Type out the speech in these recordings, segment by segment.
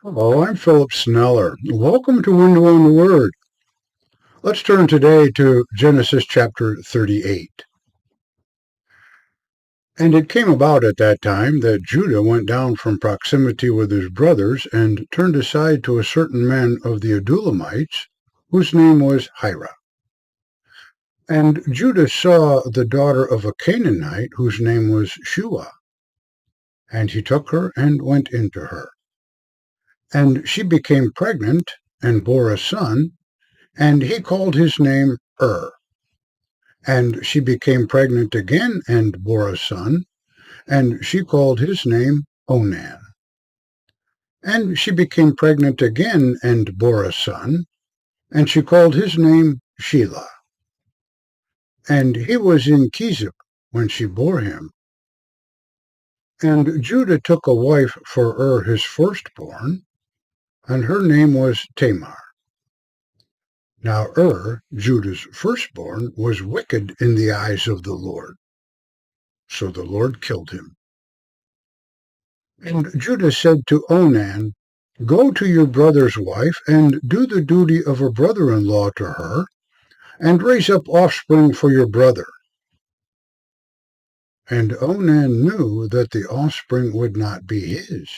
Hello, I'm Philip Sneller. Welcome to Window on the Word. Let's turn today to Genesis chapter 38. And it came about at that time that Judah went down from proximity with his brothers and turned aside to a certain man of the Adulamites, whose name was Hira. And Judah saw the daughter of a Canaanite, whose name was Shua. And he took her and went into her. And she became pregnant and bore a son, and he called his name And she became pregnant again and bore a son, and she called his name Onan. And she became pregnant again and bore a son, and she called his name Shelah. And he was in Kezib when she bore him. And Judah took a wife for his firstborn, and her name was Tamar. Now Judah's firstborn, was wicked in the eyes of the Lord. So the Lord killed him. And Judah said to Onan, Go to your brother's wife, and do the duty of a brother-in-law to her, and raise up offspring for your brother. And Onan knew that the offspring would not be his.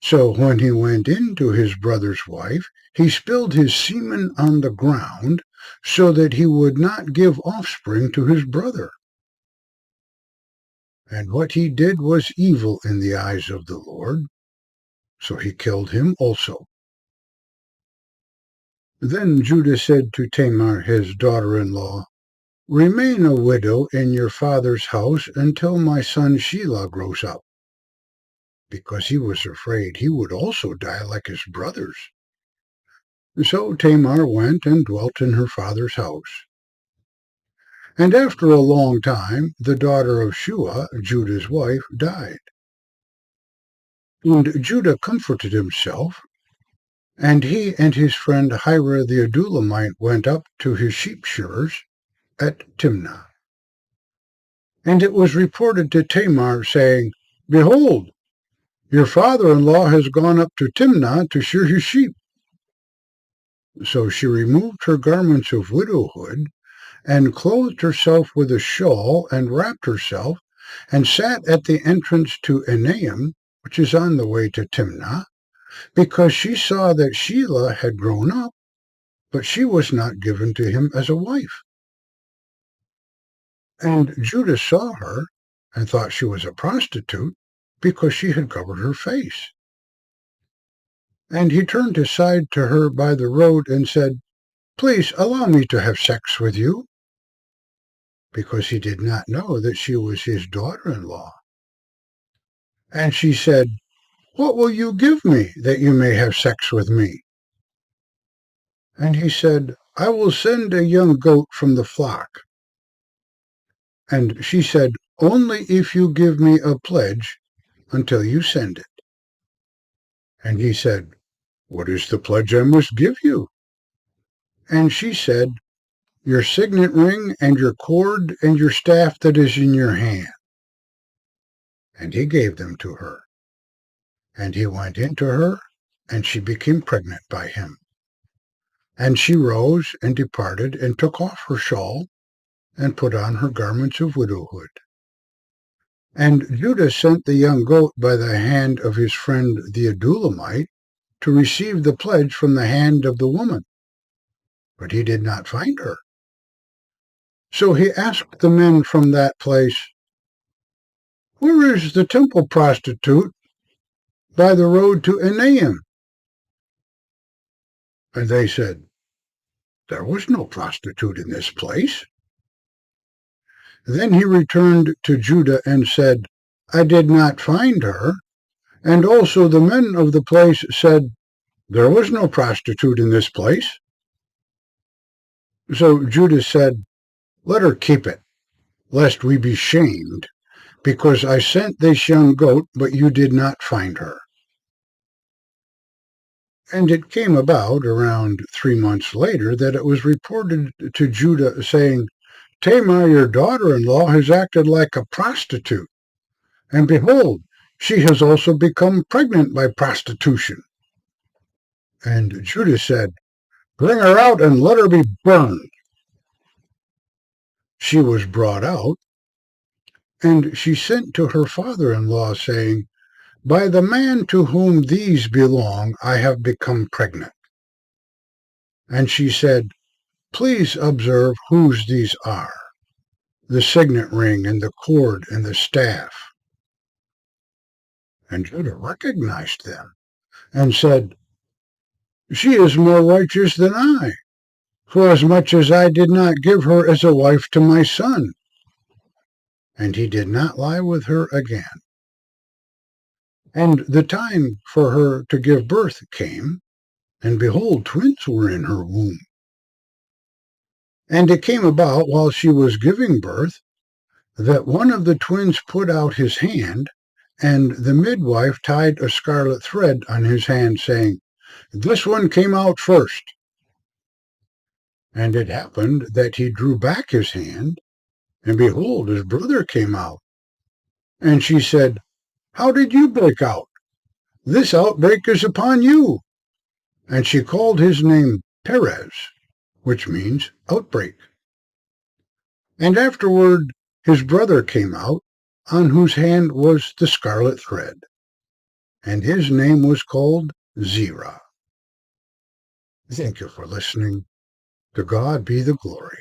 So when he went in to his brother's wife, he spilled his semen on the ground, so that he would not give offspring to his brother. And what he did was evil in the eyes of the Lord, so he killed him also. Then Judah said to Tamar his daughter-in-law, Remain a widow in your father's house until my son Shelah grows up, because he was afraid he would also die like his brothers. So Tamar went and dwelt in her father's house. And after a long time, the daughter of Shua, Judah's wife, died. And Judah comforted himself, and he and his friend Hira the Adulamite went up to his sheep shearers at Timnah. And it was reported to Tamar, saying, Behold, your father-in-law has gone up to Timnah to shear his sheep. So she removed her garments of widowhood, and clothed herself with a shawl, and wrapped herself, and sat at the entrance to Enaim, which is on the way to Timnah, because she saw that Shelah had grown up, but she was not given to him as a wife. And Judah saw her, and thought she was a prostitute, because she had covered her face. And he turned aside to her by the road and said, Please allow me to have sex with you, because he did not know that she was his daughter-in-law. And she said, What will you give me that you may have sex with me? And he said, I will send a young goat from the flock. And she said, Only if you give me a pledge until you send it. And he said, What is the pledge I must give you? And she said, Your signet ring and your cord and your staff that is in your hand. And he gave them to her. And he went into her, and she became pregnant by him. And she rose and departed, and took off her shawl, and put on her garments of widowhood. And Judah sent the young goat by the hand of his friend the Adulamite to receive the pledge from the hand of the woman, but he did not find her. So he asked the men from that place, Where is the temple prostitute by the road to Enaim? And they said, There was no prostitute in this place. Then he returned to Judah and said, I did not find her. And also the men of the place said, There was no prostitute in this place. So Judah said, Let her keep it, lest we be shamed, because I sent this young goat, but you did not find her. And it came about around 3 months later that it was reported to Judah, saying, Tamar, your daughter-in-law, has acted like a prostitute. And behold, she has also become pregnant by prostitution. And Judah said, Bring her out and let her be burned. She was brought out, and she sent to her father-in-law, saying, By the man to whom these belong, I have become pregnant. And she said, Please observe whose these are, the signet ring and the cord and the staff. And Judah recognized them and said, She is more righteous than I, forasmuch as I did not give her as a wife to my son. And he did not lie with her again. And the time for her to give birth came, and behold, twins were in her womb. And it came about while she was giving birth, that one of the twins put out his hand, and the midwife tied a scarlet thread on his hand, saying, This one came out first. And it happened that he drew back his hand, and behold, his brother came out. And she said, How did you break out? This outbreak is upon you. And she called his name Perez, which means outbreak. And afterward his brother came out, on whose hand was the scarlet thread, and his name was called Zerah. Thank you for listening. To God be the glory.